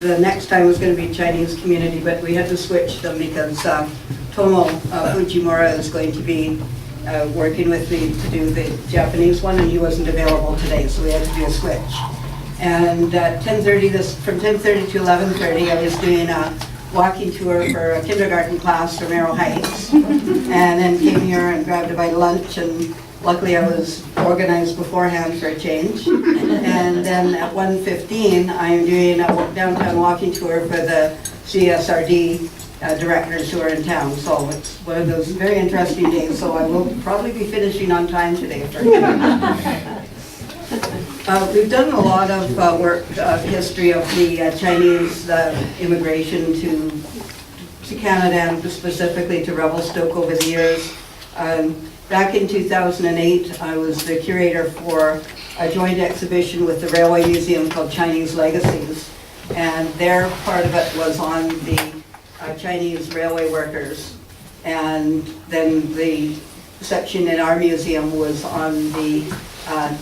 The next time was going to be Chinese community, but we had to switch them because Tomo Fujimura is going to be working with me to do the Japanese one, and he wasn't available today, so we had to do a switch. And at 10:30, from 10:30 to 11:30, I was doing a walking tour for a kindergarten class from Arrow Heights, and then came here and grabbed a bite of lunch, and luckily I was organized beforehand for a change. And then at 1:15, I'm doing a downtown walking tour for the CSRD directors who are in town. So it's one of those very interesting days, so I will probably be finishing on time today. We've done a lot of work, history of the Chinese immigration to Canada, and specifically to Revelstoke over the years. Back in 2008, I was the curator for a joint exhibition with the Railway Museum called Chinese Legacies, and their part of it was on the Chinese railway workers, and then the section in our museum was on the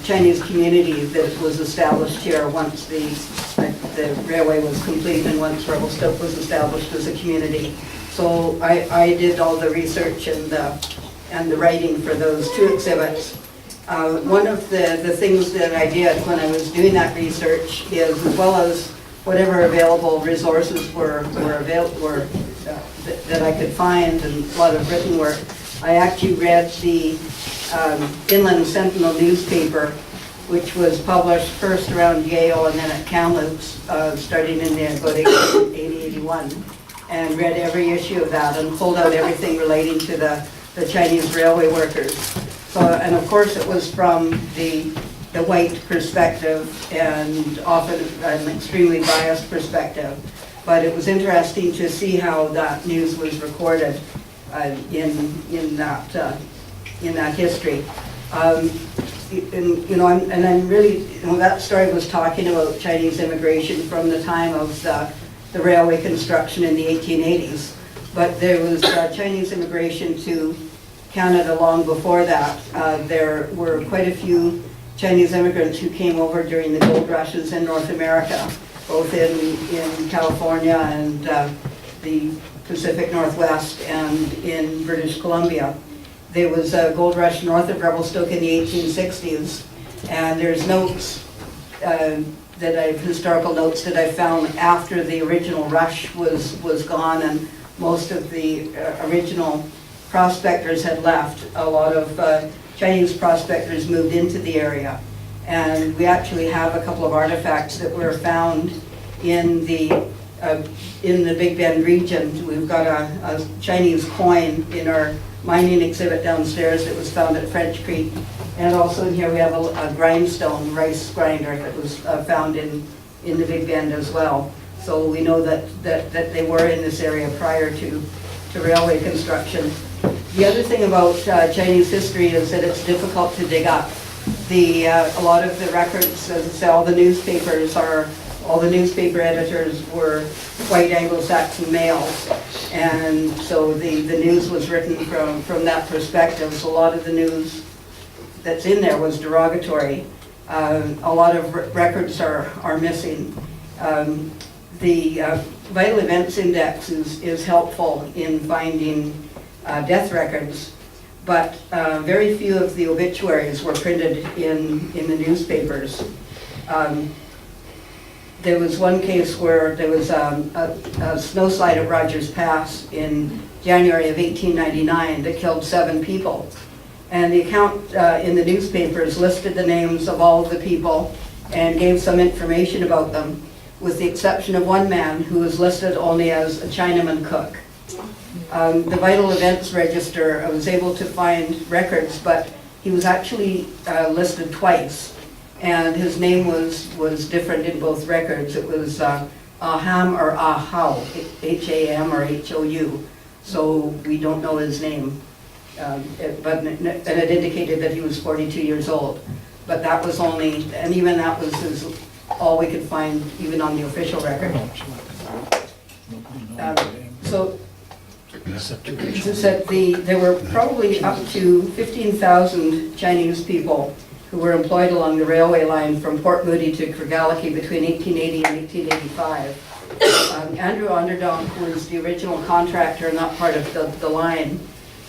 Chinese community that was established here once the railway was complete and once Revelstoke was established as a community. So I did all the research and the writing for those two exhibits. One of the things that I did when I was doing that research is, as well as whatever available resources were that I could find, and a lot of written work, I actually read the Inland Sentinel newspaper, which was published first around Yale and then at Kamloops, starting in about 80-81, and read every issue of that and pulled out everything relating to the Chinese railway workers. So, and of course it was from the white perspective, and often an extremely biased perspective. But it was interesting to see how that news was recorded in that history. I'm really, that story was talking about Chinese immigration from the time of the railway construction in the 1880s. But there was Chinese immigration to Canada long before that. There were quite a few Chinese immigrants who came over during the gold rushes in North America, both in California and the Pacific Northwest and in British Columbia. There was a gold rush north of Revelstoke in the 1860s, and there's notes historical notes that I found after the original rush was gone and most of the original prospectors had left. A lot of Chinese prospectors moved into the area, and we actually have a couple of artifacts that were found in the Big Bend region. We've got a Chinese coin in our mining exhibit downstairs that was found at French Creek, and also in here we have a grindstone, rice grinder, that was found in the Big Bend as well. So we know that they were in this area prior to railway construction. The other thing about Chinese history is that it's difficult to dig up. A lot of the records, as I say, all the newspaper editors were white Anglo-Saxon males, and so the news was written from that perspective. So a lot of the news that's in there was derogatory. A lot of records are missing. The Vital Events Index is helpful in finding death records, but very few of the obituaries were printed in the newspapers. There was one case where there was a snowslide at Rogers Pass in January of 1899 that killed 7 people. And the account in the newspapers listed the names of all of the people and gave some information about them, with the exception of one man who was listed only as a Chinaman cook. The Vital Events Register, I was able to find records, but he was actually listed twice, and his name was different in both records. It was Aham or Ahau, H-A-M or H-O-U, so we don't know his name. And it indicated that he was 42 years old. But that was only, and even that was all we could find, even on the official record. So there were probably up to 15,000 Chinese people who were employed along the railway line from Port Moody to Craigellachie between 1880 and 1885. Andrew Onderdonk was the original contractor and not part of the line.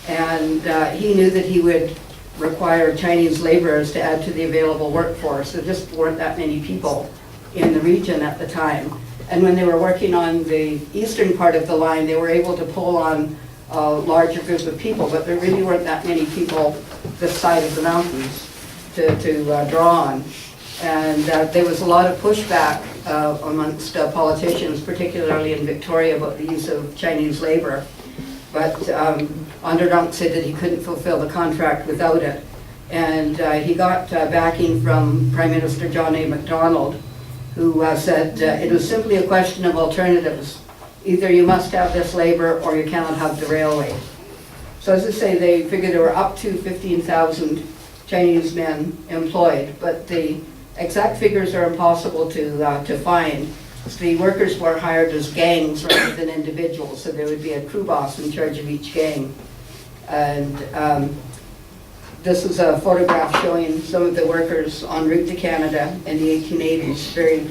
And he knew that he would require Chinese laborers to add to the available workforce. There just weren't that many people in the region at the time. And when they were working on the eastern part of the line, they were able to pull on a larger group of people, but there really weren't that many people this side of the mountains to draw on. And there was a lot of pushback amongst politicians, particularly in Victoria, about the use of Chinese labor. But Onderdonk said that he couldn't fulfill the contract without it. And he got backing from Prime Minister John A. Macdonald, who said it was simply a question of alternatives. Either you must have this labor or you cannot have the railway. So as I say, they figured there were up to 15,000 Chinese men employed, but the exact figures are impossible to find. So the workers were hired as gangs rather than individuals, so there would be a crew boss in charge of each gang. And this is a photograph showing some of the workers en route to Canada in the 1880s, very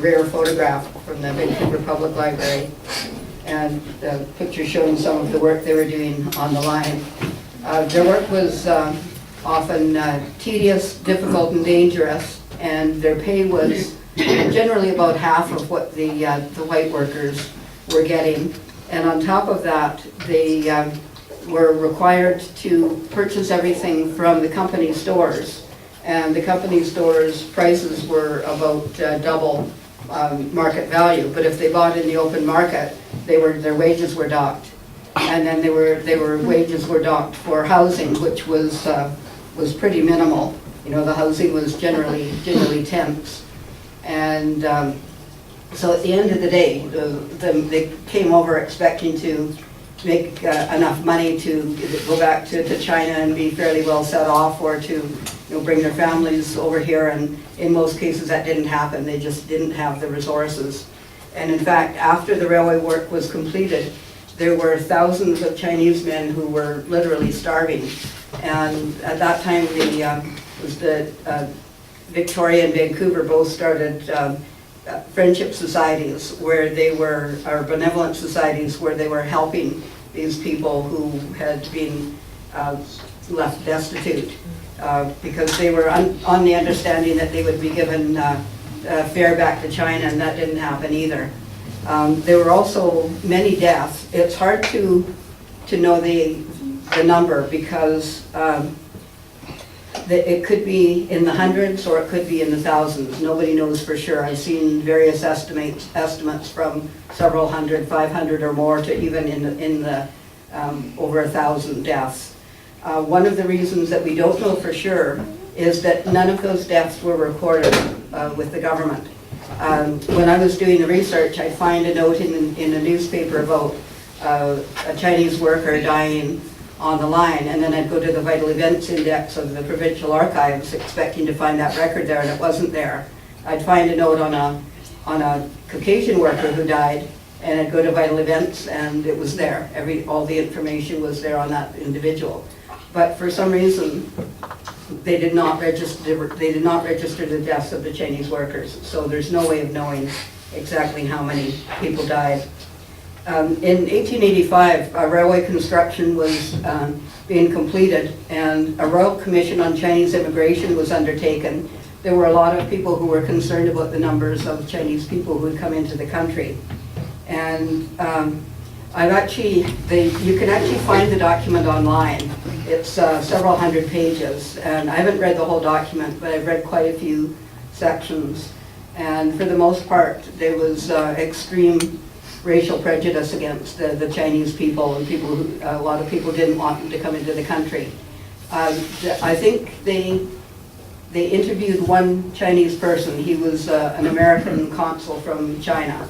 rare photograph from the Vancouver Public Library. And the picture showing some of the work they were doing on the line. Their work was often tedious, difficult, and dangerous, and their pay was generally about half of what the white workers were getting. And on top of that, they were required to purchase everything from the company stores. And the company stores' prices were about double market value. But if they bought in the open market, their wages were docked. And then their wages were docked for housing, which was pretty minimal. You know, the housing was generally tents. And so at the end of the day, they came over expecting to make enough money to go back to China and be fairly well set off, or to bring their families over here. And in most cases that didn't happen. They just didn't have the resources. And in fact, after the railway work was completed, there were thousands of Chinese men who were literally starving. And at that time, Victoria and Vancouver both started friendship societies where they were, or benevolent societies where they were helping these people who had been left destitute because they were on the understanding that they would be given fare back to China, and that didn't happen either. There were also many deaths. It's hard to know the number because it could be in the hundreds or it could be in the thousands. Nobody knows for sure. I've seen various estimates from several hundred, 500 or more, to even in the over 1,000 deaths. One of the reasons that we don't know for sure is that none of those deaths were recorded with the government. When I was doing the research, I'd find a note in a newspaper about a Chinese worker dying on the line, and then I'd go to the Vital Events Index of the Provincial Archives expecting to find that record there, and it wasn't there. I'd find a note on a Caucasian worker who died, and I'd go to Vital Events, and it was there. All the information was there on that individual. But for some reason, they did not register the deaths of the Chinese workers, so there's no way of knowing exactly how many people died. In 1885, railway construction was being completed, and a Royal Commission on Chinese Immigration was undertaken. There were a lot of people who were concerned about the numbers of Chinese people who had come into the country. And you can actually find the document online. It's several hundred pages, and I haven't read the whole document, but I've read quite a few sections. And for the most part, there was extreme racial prejudice against the Chinese people, and a lot of people didn't want them to come into the country. I think they interviewed one Chinese person. He was an American consul from China.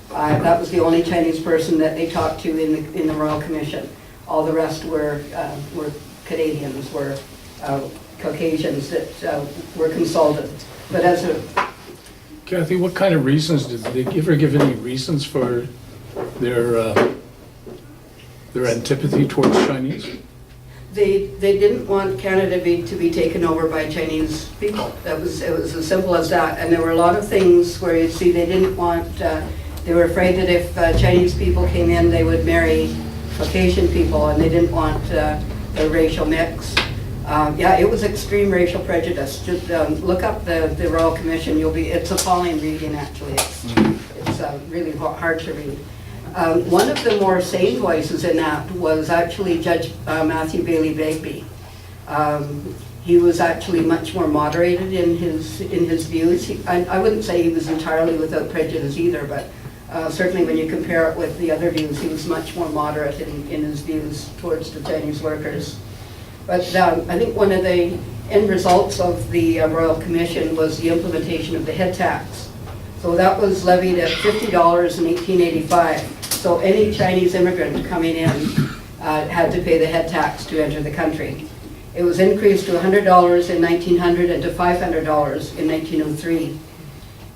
That was the only Chinese person that they talked to in the Royal Commission. All the rest were Canadians, were Caucasians that were consulted. But as a Kathy, what kind of reasons did they ever give any reasons for their antipathy towards Chinese? They didn't want Canada to be taken over by Chinese people. It was as simple as that. And there were a lot of things where you see they didn't want, they were afraid that if Chinese people came in, they would marry Caucasian people, and they didn't want a racial mix. Yeah, it was extreme racial prejudice. Just look up the Royal Commission. It's appalling reading, actually. It's really hard to read. One of the more sane voices in that was actually Judge Matthew Bailey Begbie. He was actually much more moderated in his views. I wouldn't say he was entirely without prejudice either, but certainly when you compare it with the other views, he was much more moderate in his views towards the Chinese workers. But I think one of the end results of the Royal Commission was the implementation of the head tax. So that was levied at $50 in 1885. So any Chinese immigrant coming in had to pay the head tax to enter the country. It was increased to $100 in 1900 and to $500 in 1903.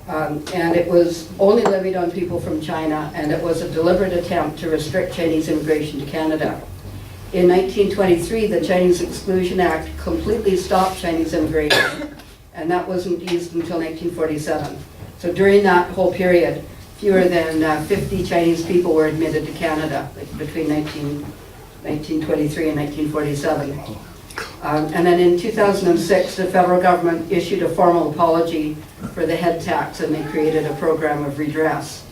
And it was only levied on people from China, and it was a deliberate attempt to restrict Chinese immigration to Canada. In 1923, the Chinese Exclusion Act completely stopped Chinese immigration, and that wasn't eased until 1947. So during that whole period, fewer than 50 Chinese people were admitted to Canada between 1923 and 1947. And then in 2006, the federal government issued a formal apology for the head tax, and they created a program of redress.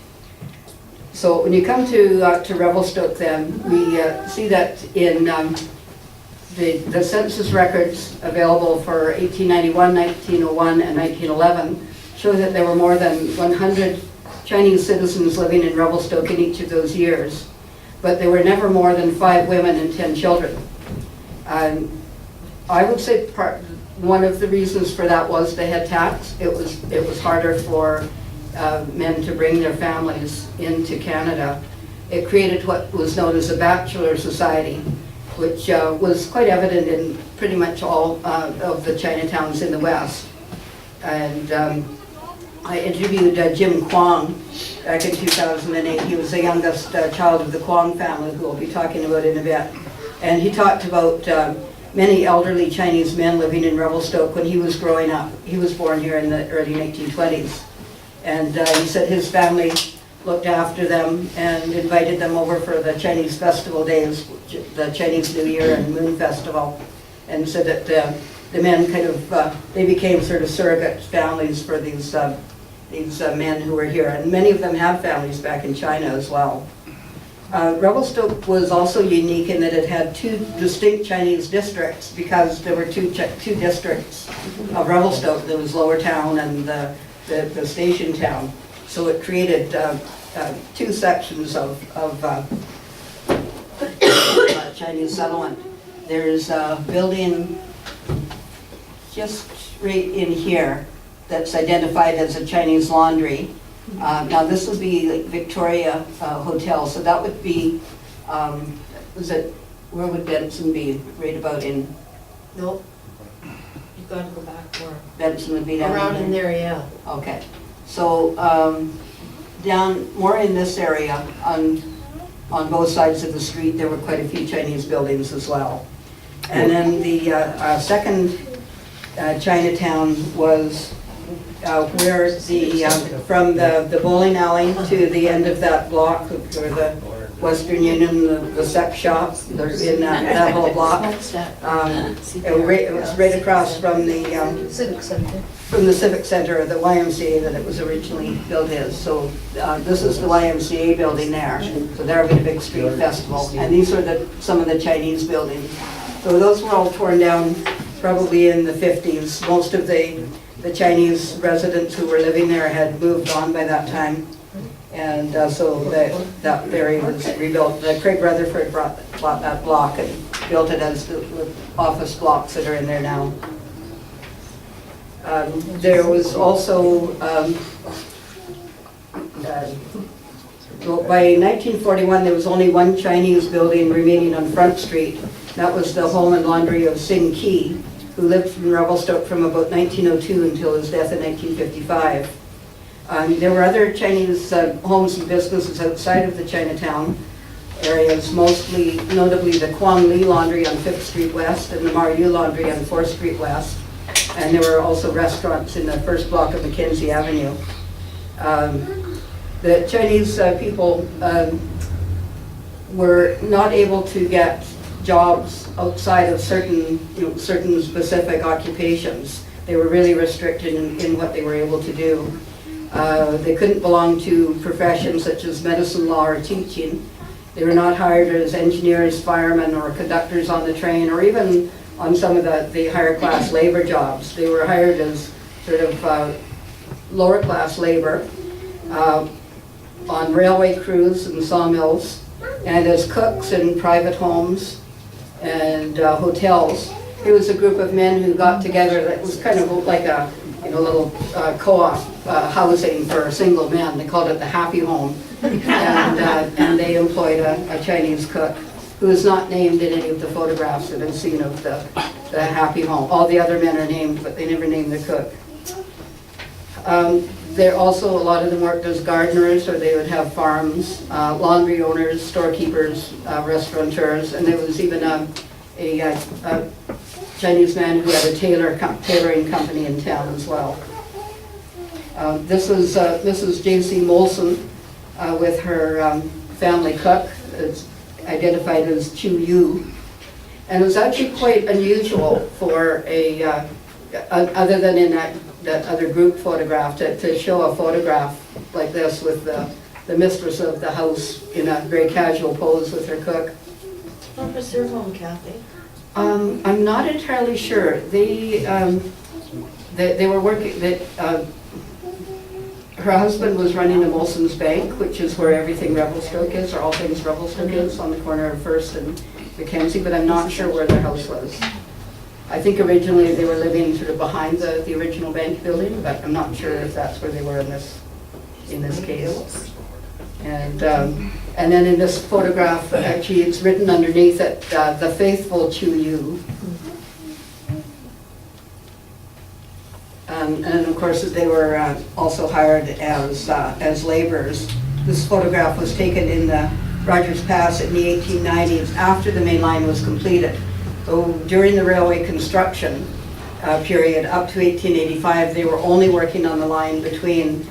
So when you come to Revelstoke, then we see that in the census records available for 1891, 1901, and 1911 show that there were more than 100 Chinese citizens living in Revelstoke in each of those years, but there were never more than 5 women and 10 children. I would say one of the reasons for that was the head tax. It was harder for men to bring their families into Canada. It created what was known as a bachelor society, which was quite evident in pretty much all of the Chinatowns in the West. And I interviewed Jim Kwan back in 2008. He was the youngest child of the Kwan family, who we'll be talking about in a bit. And he talked about many elderly Chinese men living in Revelstoke when he was growing up. He was born here in the early 1920s. And he said his family looked after them and invited them over for the Chinese festival days, the Chinese New Year and Moon Festival, and said that the men kind of, they became sort of surrogate families for these men who were here. And many of them have families back in China as well. Revelstoke was also unique in that it had 2 distinct Chinese districts, because there were two districts of Revelstoke. There was Lower Town and the Station Town. So it created 2 sections of Chinese settlement. There's a building just right in here that's identified as a Chinese laundry. Now this would be like Victoria Hotel, so that would be, where would Benson be? Right about in? Nope. You've got to go back more. Benson would be down Around in there, yeah. Okay. So down more in this area, on both sides of the street, there were quite a few Chinese buildings as well. And then the second Chinatown was where from the bowling alley to the end of that block, where the Western Union, the sex shop, they're in that whole block. It was right across from the Civic Center. From the Civic Center, the YMCA that it was originally built as. So this is the YMCA building there. So there will be a big street festival. And these are some of the Chinese buildings. So those were all torn down probably in the 50s. Most of the Chinese residents who were living there had moved on by that time. And so that area was rebuilt. Craig Rutherford bought that block and built it as the office blocks that are in there now. There was also, by 1941, there was only 1 Chinese building remaining on Front Street. That was the home and laundry of Sing Ki, who lived in Revelstoke from about 1902 until his death in 1955. There were other Chinese homes and businesses outside of the Chinatown. areas, mostly notably the Kwan Laundry on 5th Street West and the Mariu Laundry on 4th Street West. And there were also restaurants in the first block of Mackenzie Avenue. The Chinese people were not able to get jobs outside of certain, certain specific occupations. They were really restricted in what they were able to do. They couldn't belong to professions such as medicine, law, or teaching. They were not hired as engineers, firemen, or conductors on the train, or even on some of the higher class labor jobs. They were hired as sort of lower class labor on railway crews and sawmills, and as cooks in private homes and hotels. It was a group of men who got together that was kind of like a little co-op housing for single men. They called it the Happy Home, and they employed a Chinese cook who is not named in any of the photographs that I've seen of the Happy Home. All the other men are named, but they never named the cook. There also, a lot of them worked as gardeners, or they would have farms, laundry owners, storekeepers, restaurateurs, and there was even a Chinese man who had a tailoring company in town as well. This is J.C. Molson with her family cook. It's identified as Chu Yu. And it was actually quite unusual for other than in that other group photograph, to show a photograph like this with the mistress of the house in a very casual pose with her cook. What was their home, Kathy? I'm not entirely sure. They were working, her husband was running the Molson's Bank, which is where everything Revelstoke is, or all things Revelstoke is, on the corner of First and Mackenzie, but I'm not sure where their house was. I think originally they were living sort of behind the original bank building, but I'm not sure if that's where they were in this case. And then in this photograph, actually it's written underneath it, the faithful Chu Yu. And of course they were also hired as laborers. This photograph was taken in the Rogers Pass in the 1890s after the main line was completed. So during the railway construction period up to 1885, they were only working on the line between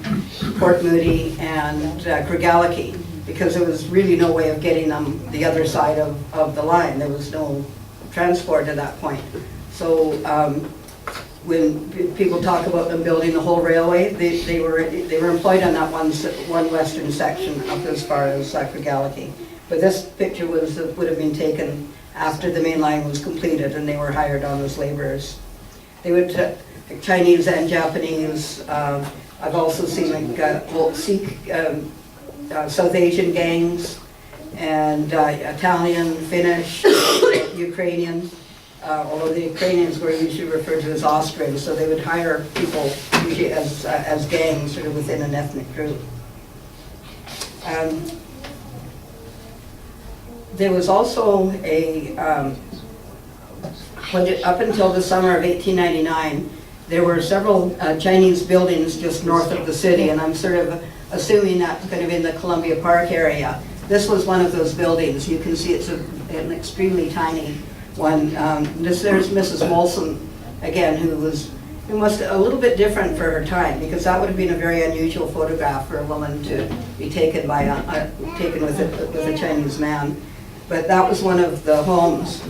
Port Moody and Craigellachie, because there was really no way of getting them the other side of the line. There was no transport at that point. So when people talk about them building the whole railway, they were employed on that one western section up as far as Craigellachie. But this picture would have been taken after the main line was completed, and they were hired on as laborers. They would Chinese and Japanese. I've also seen like Sikh, South Asian gangs, and Italian, Finnish, Ukrainian. Although the Ukrainians were usually referred to as Austrians, so they would hire people usually as gangs, sort of within an ethnic group. There was also up until the summer of 1899, there were several Chinese buildings just north of the city, and I'm sort of assuming that's kind of in the Columbia Park area. This was one of those buildings. You can see it's an extremely tiny one. There's Mrs. Molson, again, who was a little bit different for her time, because that would have been a very unusual photograph for a woman to be taken with a Chinese man. But that was one of the homes.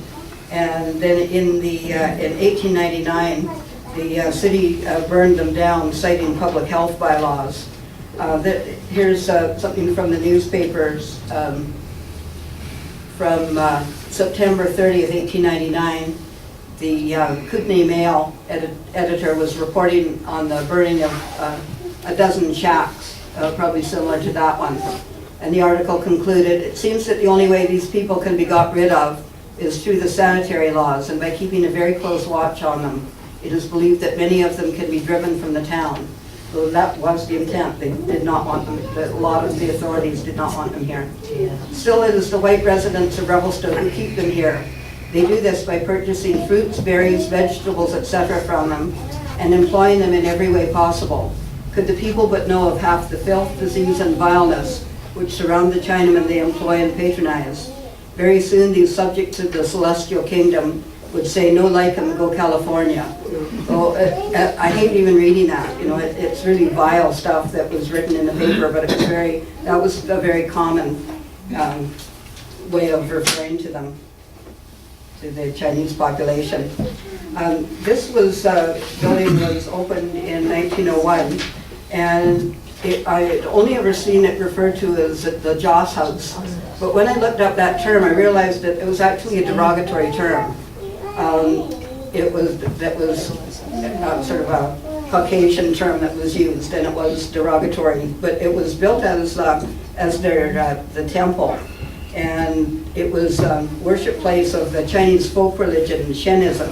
And then in 1899, the city burned them down, citing public health bylaws. Here's something from the newspapers from September 30th, 1899. The Kootenai Mail editor was reporting on the burning of a dozen shacks, probably similar to that one. And the article concluded, it seems that the only way these people can be got rid of is through the sanitary laws, and by keeping a very close watch on them. It is believed that many of them can be driven from the town. So that was the intent. They did not want them, a lot of the authorities did not want them here. Still, it is the white residents of Revelstoke who keep them here. They do this by purchasing fruits, berries, vegetables, etc. from them, and employing them in every way possible. Could the people but know of half the filth, disease, and vileness which surround the Chinamen they employ and patronize. Very soon, these subjects of the celestial kingdom would say, no like 'em, go California. So I hate even reading that. You know, it's really vile stuff that was written in the paper, but that was a very common way of referring to them, to the Chinese population. This building was opened in 1901, and I had only ever seen it referred to as the Joss House. But when I looked up that term, I realized that it was actually a derogatory term. That was sort of a Caucasian term that was used, and it was derogatory. But it was built as the temple, and it was worship place of the Chinese folk religion, Shenism.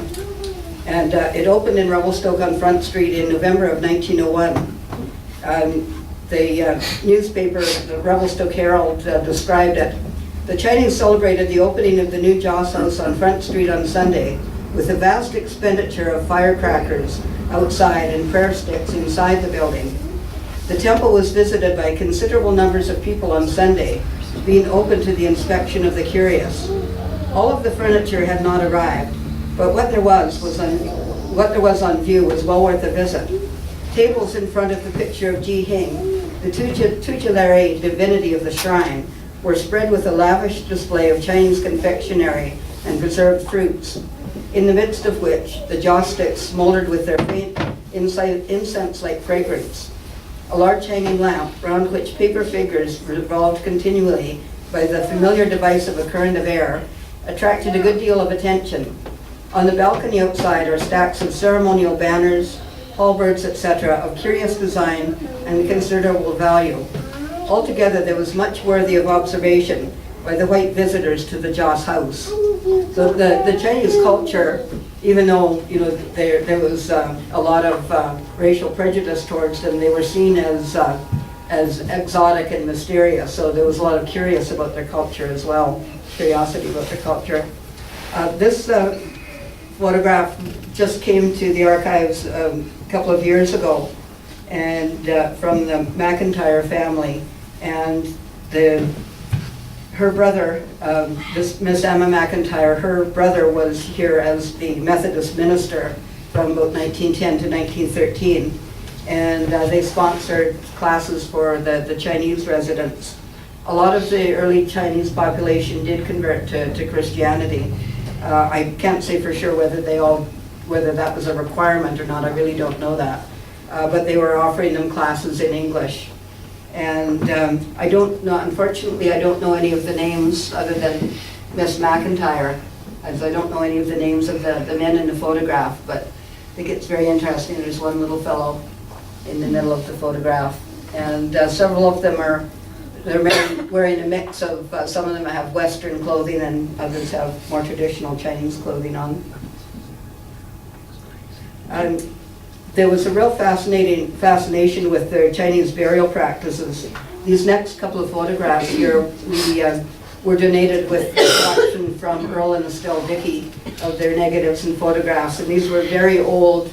And it opened in Revelstoke on Front Street in November of 1901. The newspaper, the Revelstoke Herald, described it. The Chinese celebrated the opening of the new Joss House on Front Street on Sunday with a vast expenditure of firecrackers outside and prayer sticks inside the building. The temple was visited by considerable numbers of people on Sunday, being open to the inspection of the curious. All of the furniture had not arrived, but what there was on view was well worth a visit. Tables in front of the picture of Ji Hing, the tutelary divinity of the shrine, were spread with a lavish display of Chinese confectionery and preserved fruits, in the midst of which the joss sticks smoldered with their faint incense-like fragrance. A large hanging lamp, round which paper figures revolved continually by the familiar device of a current of air, attracted a good deal of attention. On the balcony outside are stacks of ceremonial banners, halberds, etc., of curious design and considerable value. Altogether, there was much worthy of observation by the white visitors to the Joss House. So the Chinese culture, even though there was a lot of racial prejudice towards them, they were seen as exotic and mysterious. So there was a lot of curiosity about their culture as well. This photograph just came to the archives a couple of years ago, and from the McIntyre family, and her brother, this Miss Emma McIntyre, her brother was here as the Methodist minister from about 1910 to 1913, and they sponsored classes for the Chinese residents. A lot of the early Chinese population did convert to Christianity. I can't say for sure whether that was a requirement or not. I really don't know that. But they were offering them classes in English. And I don't know, unfortunately, I don't know any of the names other than Miss McIntyre, as I don't know any of the names of the men in the photograph, but I think it's very interesting. There's one little fellow in the middle of the photograph, and several of them they're wearing a mix of, some of them have Western clothing and others have more traditional Chinese clothing on. There was a real fascination with their Chinese burial practices. These next couple of photographs here were donated with the collection from Earl and Estelle Dickey of their negatives and photographs, and these were very old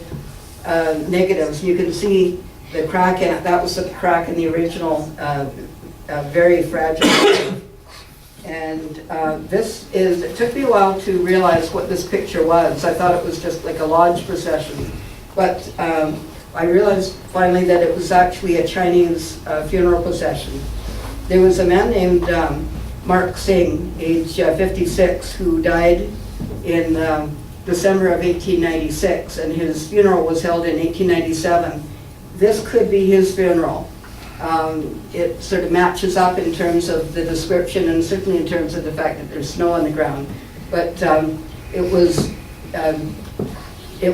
negatives. You can see the crack in it. That was the crack in the original, very fragile. And it took me a while to realize what this picture was. I thought it was just like a lodge procession. But I realized finally that it was actually a Chinese funeral procession. There was a man named Mark Singh, age 56, who died in December of 1896, and his funeral was held in 1897. This could be his funeral. It sort of matches up in terms of the description and certainly in terms of the fact that there's snow on the ground. But it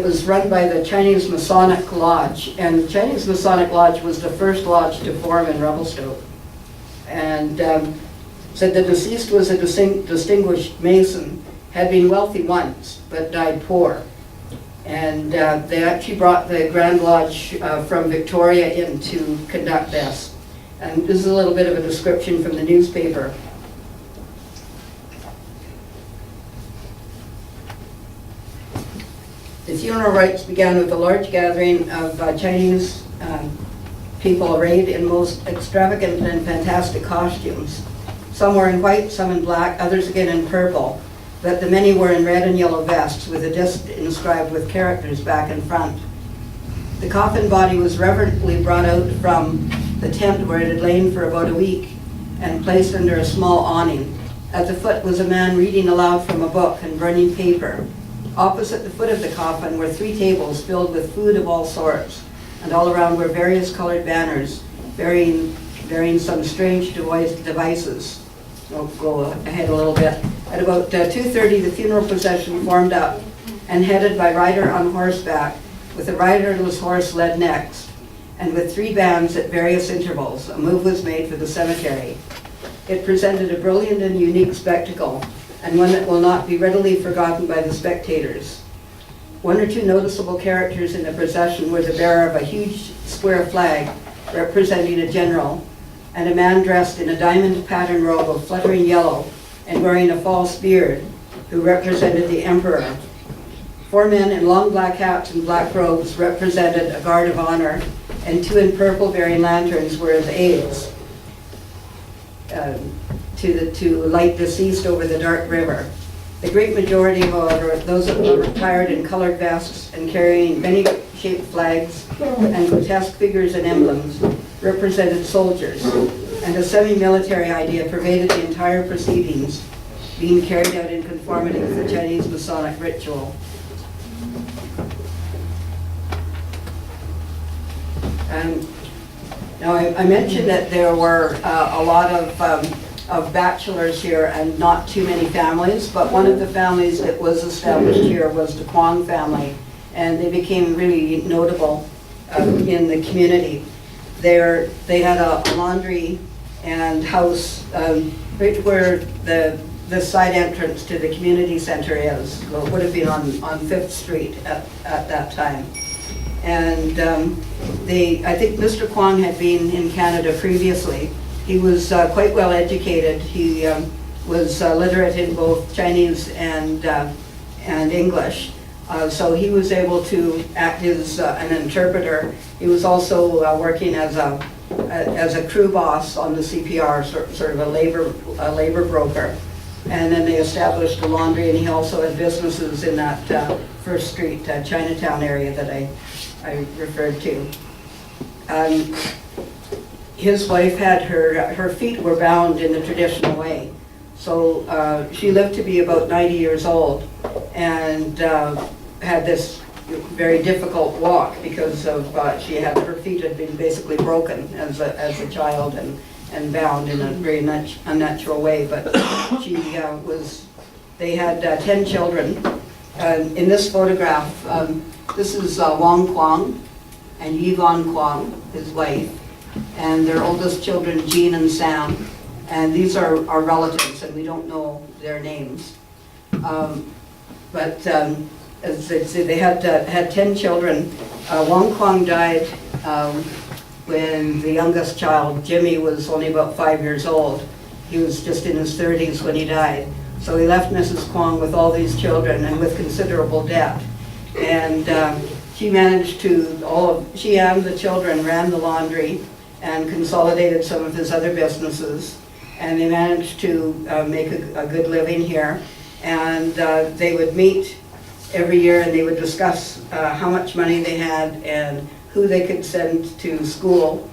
was run by the Chinese Masonic Lodge, and the Chinese Masonic Lodge was the first lodge to form in Revelstoke. And said the deceased was a distinguished Mason, had been wealthy once, but died poor. And they actually brought the Grand Lodge from Victoria in to conduct this. And this is a little bit of a description from the newspaper. The funeral rites began with a large gathering of Chinese people arrayed in most extravagant and fantastic costumes. Some were in white, some in black, others again in purple, but the many were in red and yellow vests with a disc inscribed with characters back and front. The coffin body was reverently brought out from the tent where it had lain for about a week and placed under a small awning. At the foot was a man reading aloud from a book and burning paper. Opposite the foot of the coffin were 3 tables filled with food of all sorts, and all around were various colored banners bearing some strange devices. I'll go ahead a little bit. At about 2:30, the funeral procession formed up and headed by rider on horseback, with a riderless horse led next, and with 3 bands at various intervals. A move was made for the cemetery. It presented a brilliant and unique spectacle, and one that will not be readily forgotten by the spectators. 1 or 2 noticeable characters in the procession were the bearer of a huge square flag representing a general, and a man dressed in a diamond pattern robe of fluttering yellow and wearing a false beard, who represented the emperor. 4 men in long black hats and black robes represented a guard of honor, and 2 in purple bearing lanterns were as aides to light deceased over the dark river. The great majority, however, those that were attired in colored vests and carrying many shaped flags and grotesque figures and emblems, represented soldiers, and a semi-military idea pervaded the entire proceedings, being carried out in conformity with the Chinese Masonic ritual. Now, I mentioned that there were a lot of bachelors here and not too many families, but one of the families that was established here was the Kwan family, and they became really notable in the community. They had a laundry and house right where the side entrance to the community center is. Well, it would have been on 5th Street at that time. And I think Mr. Kwan had been in Canada previously. He was quite well educated. He was literate in both Chinese and English. So he was able to act as an interpreter. He was also working as a crew boss on the CPR, sort of a labor broker. And then they established a laundry, and he also had businesses in that 1st Street Chinatown area that I referred to. His wife had her feet were bound in the traditional way. So she lived to be about 90 years old, and had this very difficult walk because of her feet had been basically broken as a child and bound in a very unnatural way. But they had 10 children. In this photograph, this is Wong Kwang and Yvonne Kwang, his wife, and their oldest children, Jean and Sam. And these are our relatives, and we don't know their names. But as I say, they had 10 children. Wong Kwang died when the youngest child, Jimmy, was only about 5 years old. He was just in his 30s when he died. So he left Mrs. Kwang with all these children and with considerable debt. And she managed she and the children ran the laundry and consolidated some of his other businesses. And they managed to make a good living here. And they would meet every year, and they would discuss how much money they had and who they could send to school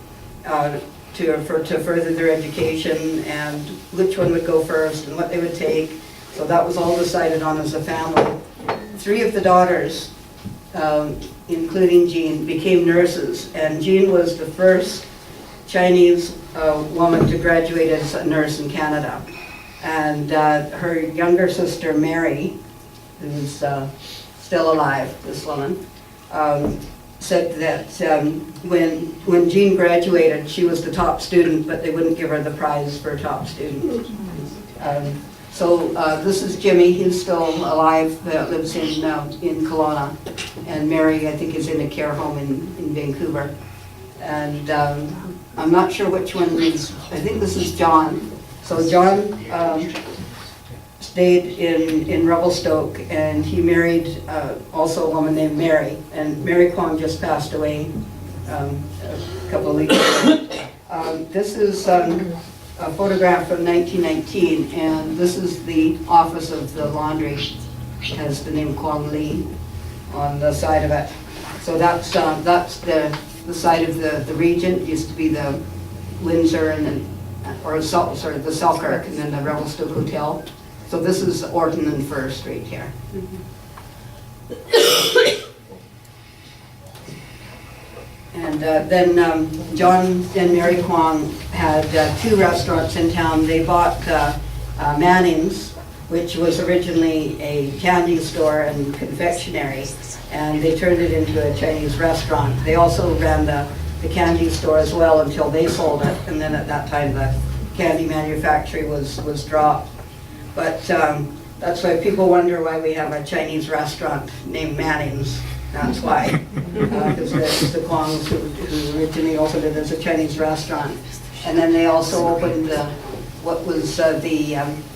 to further their education, and which one would go first and what they would take. So that was all decided on as a family. 3 of the daughters, including Jean, became nurses, and Jean was the first Chinese woman to graduate as a nurse in Canada. And her younger sister, Mary, who's still alive, this woman, said that when Jean graduated, she was the top student, but they wouldn't give her the prize for top student. So this is Jimmy. He's still alive, lives in Kelowna. And Mary, I think, is in a care home in Vancouver. And I'm not sure which one is, I think this is John. So John stayed in Revelstoke, and he married also a woman named Mary. And Mary Kwong just passed away a couple of weeks ago. This is a photograph from 1919, and this is the office of the laundry. It has the name Kwan on the side of it. So that's the side of the Regent. It used to be the Windsor and then, the Selkirk, and then the Revelstoke Hotel. So this is Orton and Fur Street here. And then John and Mary Kwong had 2 restaurants in town. They bought Manning's, which was originally a candy store and confectionery, and they turned it into a Chinese restaurant. They also ran the candy store as well until they sold it, and then at that time the candy manufactory was dropped. But that's why people wonder why we have a Chinese restaurant named Manning's. That's why, because the Kwongs who originally opened it as a Chinese restaurant. And then they also opened what was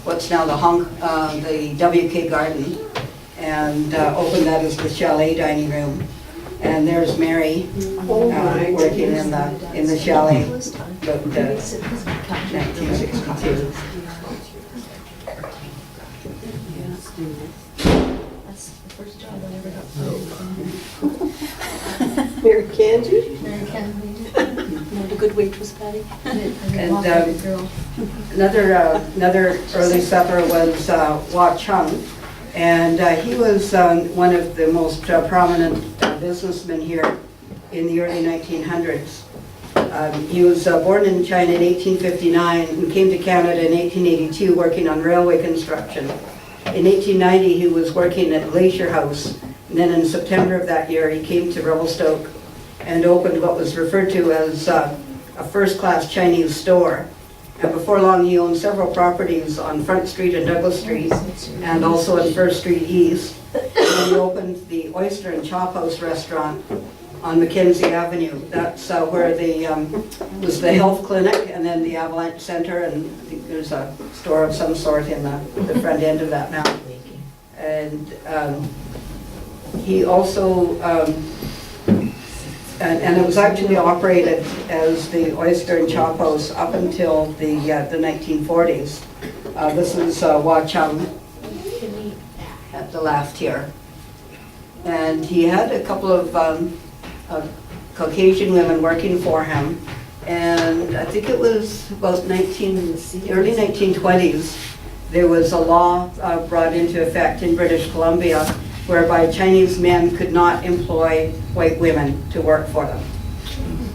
what's now the WK Garden, and opened that as the chalet dining room. And there's Mary working in the chalet, about 1962. That's the first job I ever got. Mary Candy? Mary Candy. The good waitress, Patty. And another early settler was Wah Chung, and he was one of the most prominent businessmen here in the early 1900s. He was born in China in 1859 and came to Canada in 1882 working on railway construction. In 1890 he was working at Glacier House, and then in September of that year he came to Revelstoke and opened what was referred to as a first-class Chinese store. And before long he owned several properties on Front Street and Douglas Street, and also on First Street East. And he opened the Oyster and Chop House restaurant on Mackenzie Avenue. That's where was the health clinic, and then the Avalanche Center, and I think there's a store of some sort in the front end of that now. And he also, and it was actually operated as the Oyster and Chop House up until the 1940s. This is Wah Chung at the left here. And he had a couple of Caucasian women working for him, and I think it was about early 1920s, there was a law brought into effect in British Columbia whereby Chinese men could not employ white women to work for them.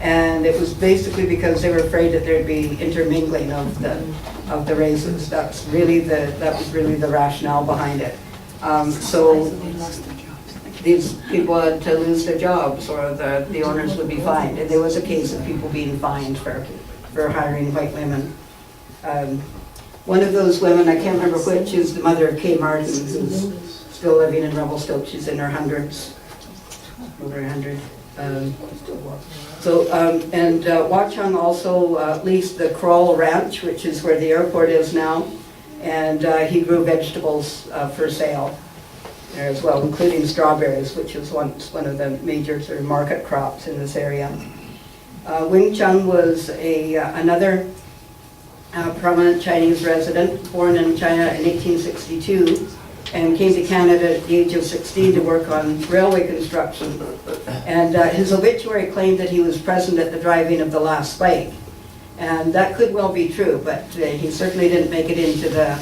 And it was basically because they were afraid that there'd be intermingling of the races. That was really the rationale behind it. So these people had to lose their jobs, or the owners would be fined. And there was a case of people being fined for hiring white women. One of those women, I can't remember which, is the mother of Kay Martin, who's still living in Revelstoke. She's in her hundreds, over 100. Wah Chung also leased the Kroll Ranch, which is where the airport is now, and he grew vegetables for sale there as well, including strawberries, which was once one of the major sort of market crops in this area. Wing Chung was another prominent Chinese resident, born in China in 1862, and came to Canada at the age of 16 to work on railway construction. And his obituary claimed that he was present at the driving of the last spike. And that could well be true, but he certainly didn't make it into the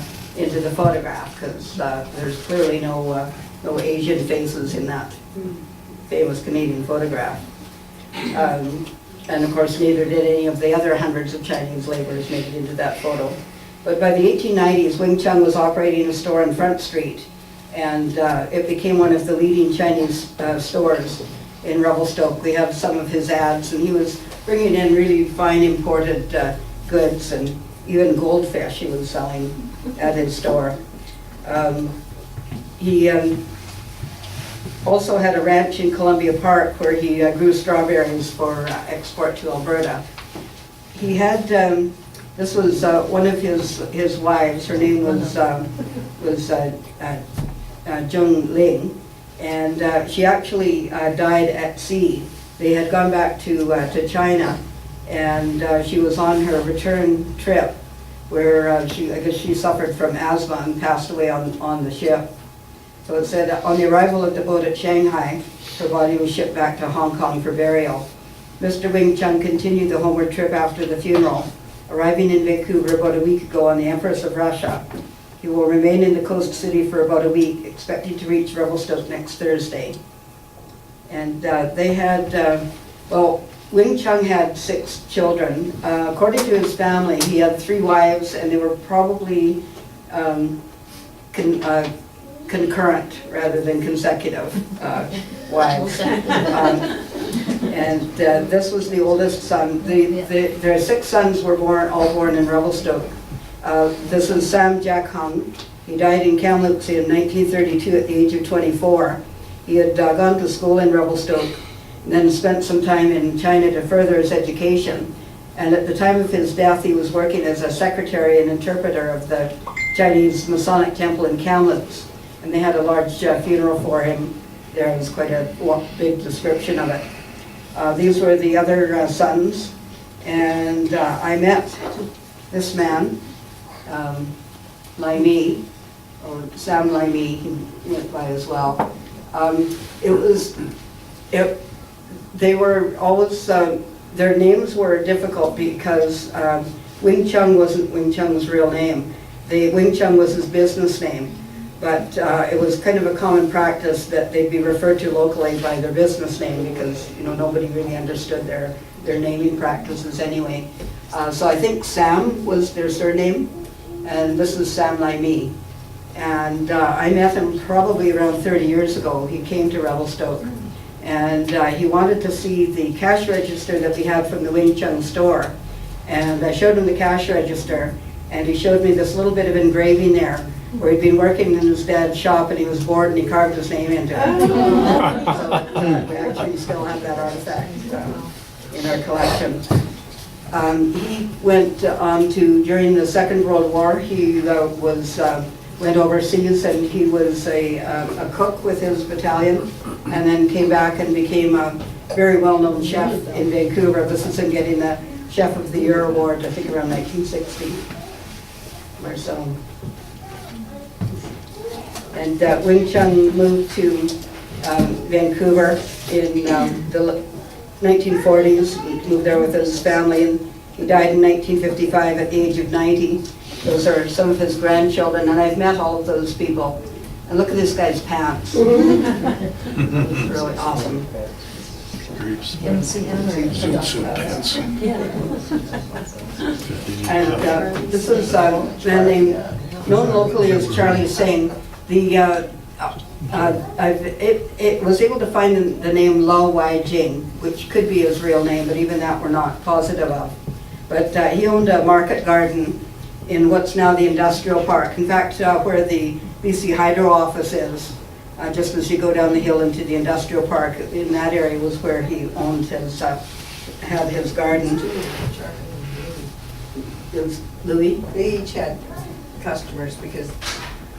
photograph, because there's clearly no Asian faces in that famous Canadian photograph. And of course, neither did any of the other hundreds of Chinese laborers make it into that photo. But by the 1890s, Wing Chung was operating a store on Front Street, and it became one of the leading Chinese stores in Revelstoke. We have some of his ads, and he was bringing in really fine imported goods, and even goldfish he was selling at his store. He also had a ranch in Columbia Park where he grew strawberries for export to Alberta. He had, this was one of his wives. Her name was Jung Ling, and she actually died at sea They had gone back to China, and she was on her return trip where I guess she suffered from asthma and passed away on the ship. So it said on the arrival of the boat at Shanghai, her body was shipped back to Hong Kong for burial. Mr. Wing Chung continued the homeward trip after the funeral, arriving in Vancouver about a week ago on the Empress of Russia. He will remain in the coast city for about a week, expecting to reach Revelstoke next Thursday. And they had, well, Wing Chung had 6 children. According to his family, he had 3 wives, and they were probably concurrent rather than consecutive wives. And this was the oldest son. Their 6 sons were all born in Revelstoke. This is Sam Jack Hung. He died in Kamloops in 1932 at the age of 24. He had gone to school in Revelstoke and then spent some time in China to further his education. And at the time of his death, he was working as a secretary and interpreter of the Chinese Masonic Temple in Kamloops. And they had a large funeral for him. There was quite a big description of it. These were the other sons. And I met this man, Lai Mi, or Sam Lai Mi, he went by as well. They were always, their names were difficult because Wing Chung wasn't Wing Chung's real name. Wing Chung was his business name, but it was kind of a common practice that they'd be referred to locally by their business name because nobody really understood their naming practices anyway. So I think Sam was their surname, and this is Sam Lai Mi. And I met him probably around 30 years ago. He came to Revelstoke, and he wanted to see the cash register that we had from the Wing Chung store. And I showed him the cash register, and he showed me this little bit of engraving there, where he'd been working in his dad's shop, and he was bored, and he carved his name into it. So we actually still have that artifact in our collection. He went on to, during the Second World War, he went overseas, and he was a cook with his battalion, and then came back and became a very well-known chef in Vancouver. This is him getting the Chef of the Year award, I think around 1960 or so. And Wing Chung moved to Vancouver in the 1940s. He moved there with his family, and he died in 1955 at the age of 90. Those are some of his grandchildren, and I've met all of those people. And look at this guy's pants. It's really awesome. Zoot pants. And this is a man named, known locally as Charlie Singh. It was able to find the name Lo Wai Jing, which could be his real name, but even that we're not positive of. But he owned a market garden in what's now the industrial park. In fact, where the BC Hydro office is, just as you go down the hill into the industrial park, in that area was where he owned his, had his garden. It was Louis? They each had customers because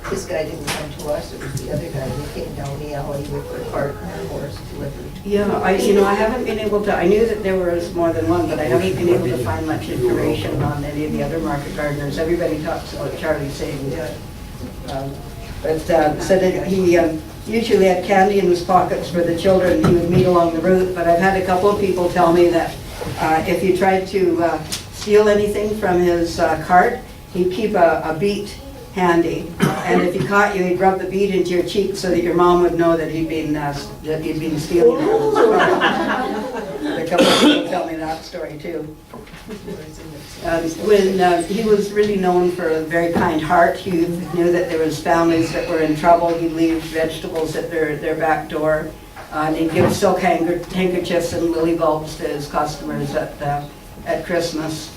this guy didn't come to us, it was the other guy who came down the alley with their cart and their horse delivered. Yeah, I haven't been able to, I knew that there was more than one, but I haven't been able to find much information on any of the other market gardeners. Everybody talks about Charlie Singh. But said that he usually had candy in his pockets for the children he would meet along the route, but I've had a couple of people tell me that if you tried to steal anything from his cart, he'd keep a beet handy, and if he caught you, he'd rub the bead into your cheek so that your mom would know that he'd been stealing. A couple of people tell me that story too. When he was really known for a very kind heart, he knew that there was families that were in trouble. He'd leave vegetables at their back door, and he'd give silk handkerchiefs and lily bulbs to his customers at Christmas.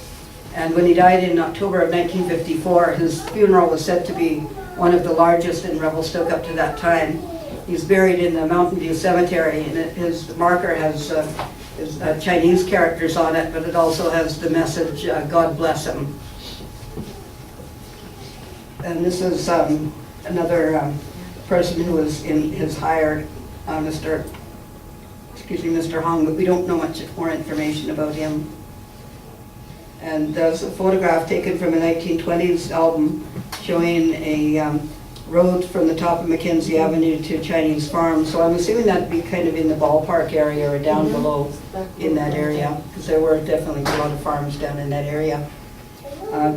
And when he died in October of 1954, his funeral was said to be one of the largest in Revelstoke up to that time. He's buried in the Mountain View Cemetery, and his marker has Chinese characters on it, but it also has the message, God bless him. And this is another person who was in his hire, Mr. Hong, but we don't know much more information about him. And there's a photograph taken from a 1920s album showing a road from the top of Mackenzie Avenue to Chinese Farm. So I'm assuming that'd be kind of in the ballpark area or down below in that area, because there were definitely a lot of farms down in that area.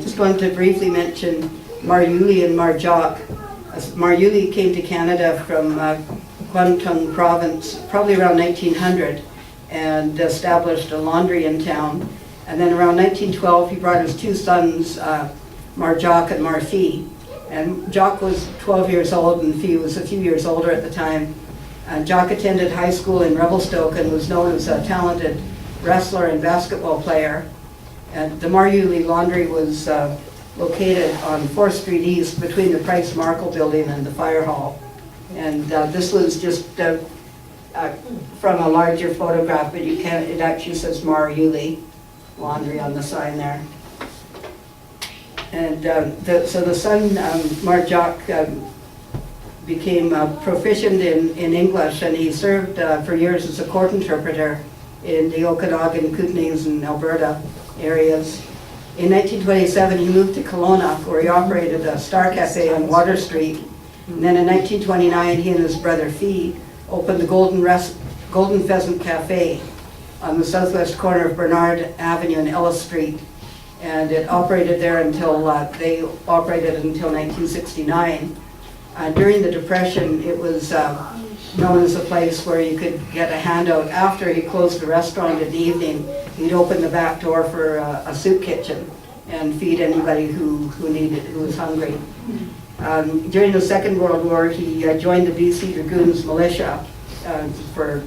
Just wanted to briefly mention Maryuli and Marjock. Maryuli came to Canada from Kwan province probably around 1900 and established a laundry in town. And then around 1912, he brought his two sons, Marjock and Marfee. And Jock was 12 years old and Fee was a few years older at the time. Jock attended high school in Revelstoke and was known as a talented wrestler and basketball player. And the Maryuli Laundry was located on 4th Street East between the Price Markle building and the fire hall. And this was just from a larger photograph, but you can't, it actually says Maryuli Laundry on the sign there. And so the son, Marjock, became proficient in English, and he served for years as a court interpreter in the Okanagan, Kootenays, and Alberta areas. In 1927, he moved to Kelowna, where he operated a Star Cafe on Water Street. And then in 1929, he and his brother Fee opened the Golden Pheasant Cafe on the southwest corner of Bernard Avenue and Ellis Street. And it operated there until, they operated until 1969. During the Depression, it was known as a place where you could get a handout. After he closed the restaurant in the evening, he'd open the back door for a soup kitchen and feed anybody who was hungry. During the Second World War, he joined the BC Dragoons militia for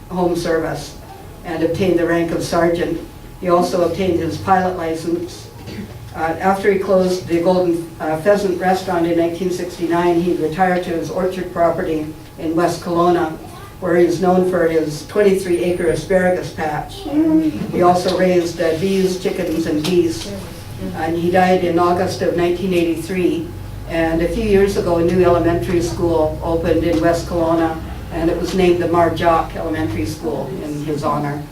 home service and obtained the rank of sergeant. He also obtained his pilot license. After he closed the Golden Pheasant restaurant in 1969, he retired to his orchard property in West Kelowna, where he's known for his 23-acre asparagus patch. He also raised bees, chickens, and geese. And he died in August of 1983. And a few years ago, a new elementary school opened in West Kelowna, and it was named the Marjock Elementary School in his honor.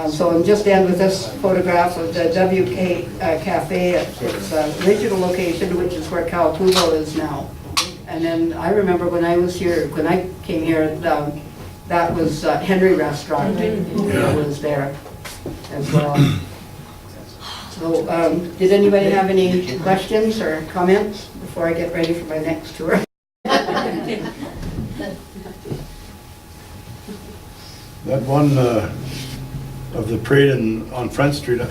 So I'm just end with this photograph of the WK Cafe at its original location, which is where Kalapugo is now. And then I remember when I was here, when I came here, that was Henry Restaurant that was there as well. So did anybody have any questions or comments before I get ready for my next tour? That one of the parade on Front Street,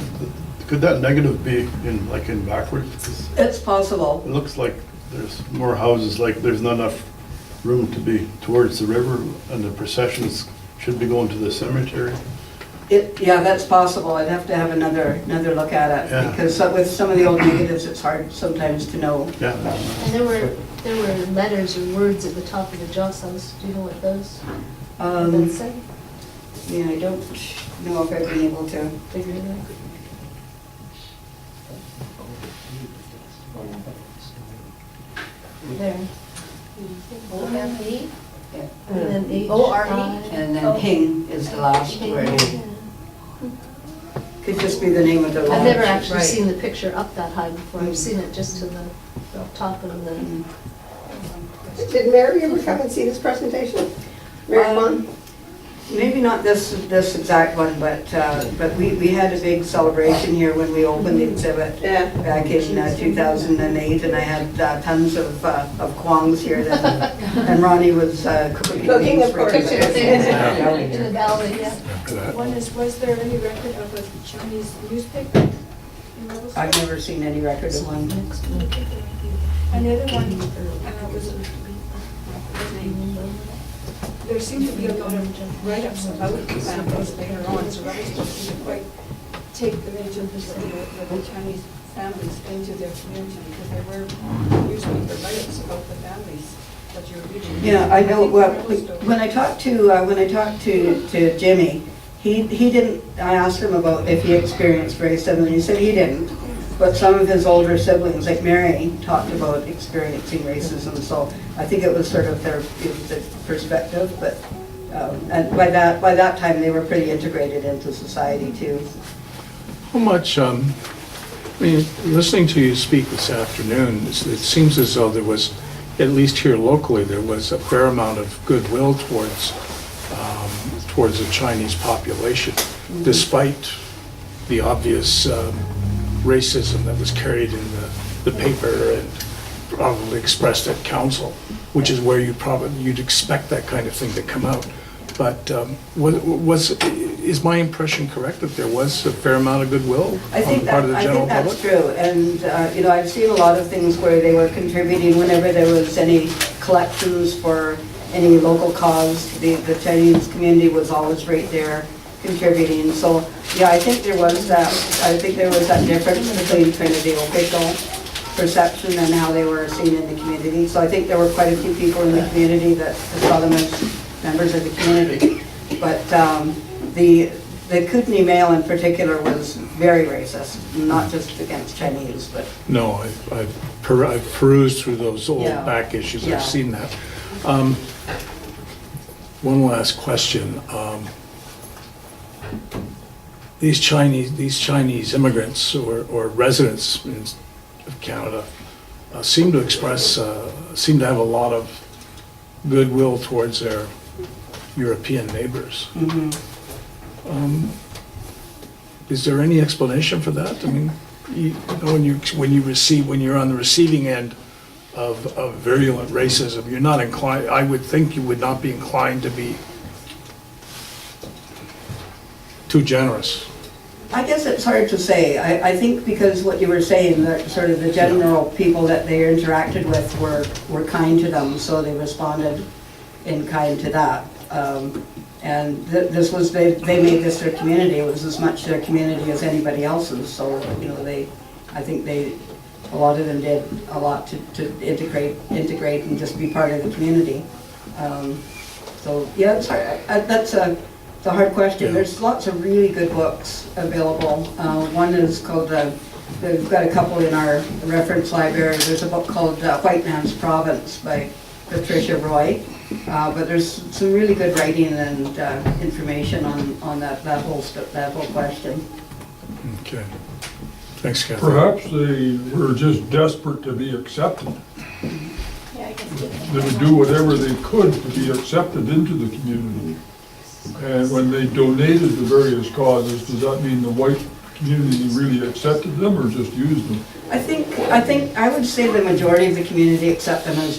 could that negative be in backwards? 'Cause It's possible. it looks like there's more houses, like there's not enough room to be towards the river, and the processions should be going to the cemetery. Yeah, that's possible. I'd have to have another look at it, Yeah. because with some of the old negatives, it's hard sometimes to know. Yeah. And there were letters or words at the top of the Joss house. Do you know what those that say? Yeah, I don't know if I've been able to. Figure it out. There. O-F-E? Yeah. And then H. O-R-E? And then Hing is the last word. Could just be the name of the lodge. I've never actually Right. seen the picture up that high before. I've seen it just to the top of the. Did Mary ever come and see this presentation? Mary Kwan? Maybe not this exact one, but we had a big celebration here when we opened the exhibit Yeah. back in 2008, and I had tons of Kwans here then, and Ronnie was cooking Cooking, things of for course. us. In the gallery, yeah. One is, was there any record of a Chinese newspaper in Revelstoke? I've never seen any record of one. And the other one was, there seemed to be a lot of write-ups about families later on, so Revelstoke didn't quite take the Chinese families into their community, because there were newspaper write-ups about the families that you were reading. Yeah, I know. Well, Revelstoke. when I talked to Jimmy, he didn't. I asked him about if he experienced racism, and he said he didn't. but some of his older siblings, like Mary, talked about experiencing racism, so I think it was sort of their perspective, but, and by that time, they were pretty integrated into society too. How much, I mean, listening to you speak this afternoon, it seems as though there was, at least here locally, there was a fair amount of goodwill towards the Chinese population, despite the obvious racism that was carried in the paper and probably expressed at council, which is where you'd expect that kind of thing to come out. But is my impression correct that there was a fair amount of goodwill on the part of the general public? I think that's true, and, you know, I've seen a lot of things where they were contributing whenever there was any collections for any local cause. The Chinese community was always right there contributing, so, yeah, I think there was that difference between Trinity official perception and how they were seen in the community. So I think there were quite a few people in the community that saw them as members of the community. But the Kootenai Mail in particular was very racist, not just against Chinese, but... No, I've perused through those old Yeah. back issues, Yeah. I've seen that. One last question. These Chinese immigrants or residents of Canada seem to have a lot of goodwill towards their European neighbors. Is there any explanation for that? I mean, you know, when you're on the receiving end of virulent racism, you're not inclined. I would think you would not be inclined to be too generous. I guess it's hard to say. I think because what you were saying, that sort of the general people that they interacted with were kind to them, so they responded in kind to that. And this was, they made this their community. It was as much their community as anybody else's. So, you know, I think a lot of them did a lot to integrate and just be part of the community. So, yeah, it's hard. That's a hard question. Yeah. There's lots of really good books available. One is called, we've got a couple in our reference library. There's a book called White Man's Province by Patricia Roy. But there's some really good writing and information on that whole question. Okay. Thanks, Kathy. Perhaps they were just desperate to be accepted. Yeah, I guess. They would do whatever they could to be accepted into the community. And when they donated to various causes, does that mean the white community really accepted them or just used them? I think I would say the majority of the community accept them as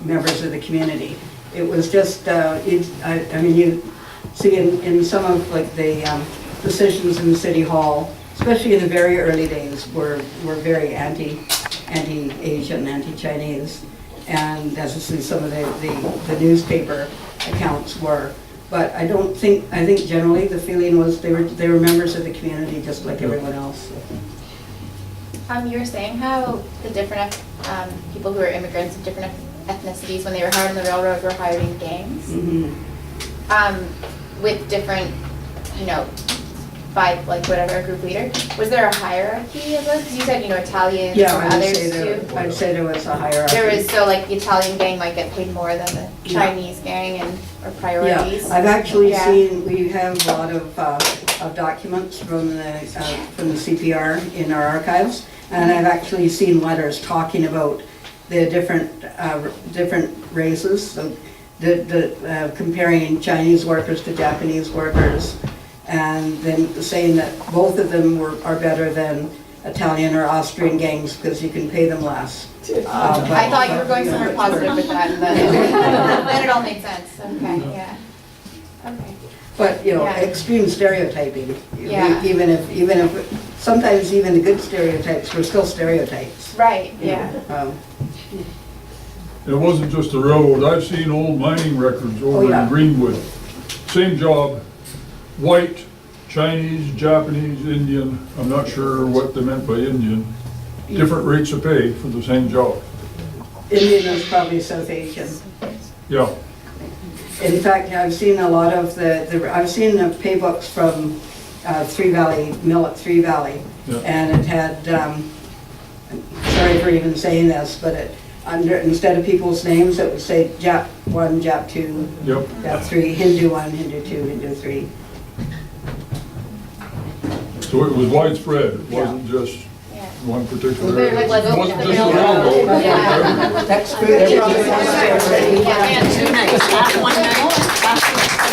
members of the community. It was just, I mean, you see in some of like the decisions in the City Hall, especially in the very early days, were very anti-Asian, anti-Chinese, and as you see some of the newspaper accounts were. But I think generally the feeling was they were members of the community just like everyone else. You were saying how the different people who are immigrants of different ethnicities, when they were hired on the railroad, were hired in gangs, with different, you know, by like whatever group leader. Was there a hierarchy of those? Because you said, you know, Italians or others too. I'd say there was a hierarchy. There was, so like the Italian gang might get paid more than the Chinese gang or priorities. Yeah, I've actually seen, we have a lot of documents from the CPR in our archives, and I've actually seen letters talking about the different races, so comparing Chinese workers to Japanese workers, and then saying that both of them are better than Italian or Austrian gangs because you can pay them less. I thought you were going somewhere positive with that, and then it all made sense. Okay, yeah. Okay. But, you know, Yeah. extreme stereotyping, Yeah. even if, sometimes even the good stereotypes were still stereotypes. Right, you yeah. know. It wasn't just the railroad. I've seen old mining records over yeah. in Greenwood. Same job, white, Chinese, Japanese, Indian, I'm not sure what they meant by Indian. Different rates of pay for the same job. Indian is probably South Asian. Yeah. In fact, I've seen a lot of I've seen the pay books from Three Valley Mill at Three Valley. Yeah. And it had, sorry for even saying this, but it, instead of people's names, it would say Jap 1, Jap 2, Yep. Jap 3, Hindu 1, Hindu 2, Hindu 3. So it was widespread, it wasn't just Yeah. one particular Very area. much It wasn't like just the the railroad. railroad. Yeah. That's good. Yeah. Two nights, half one night.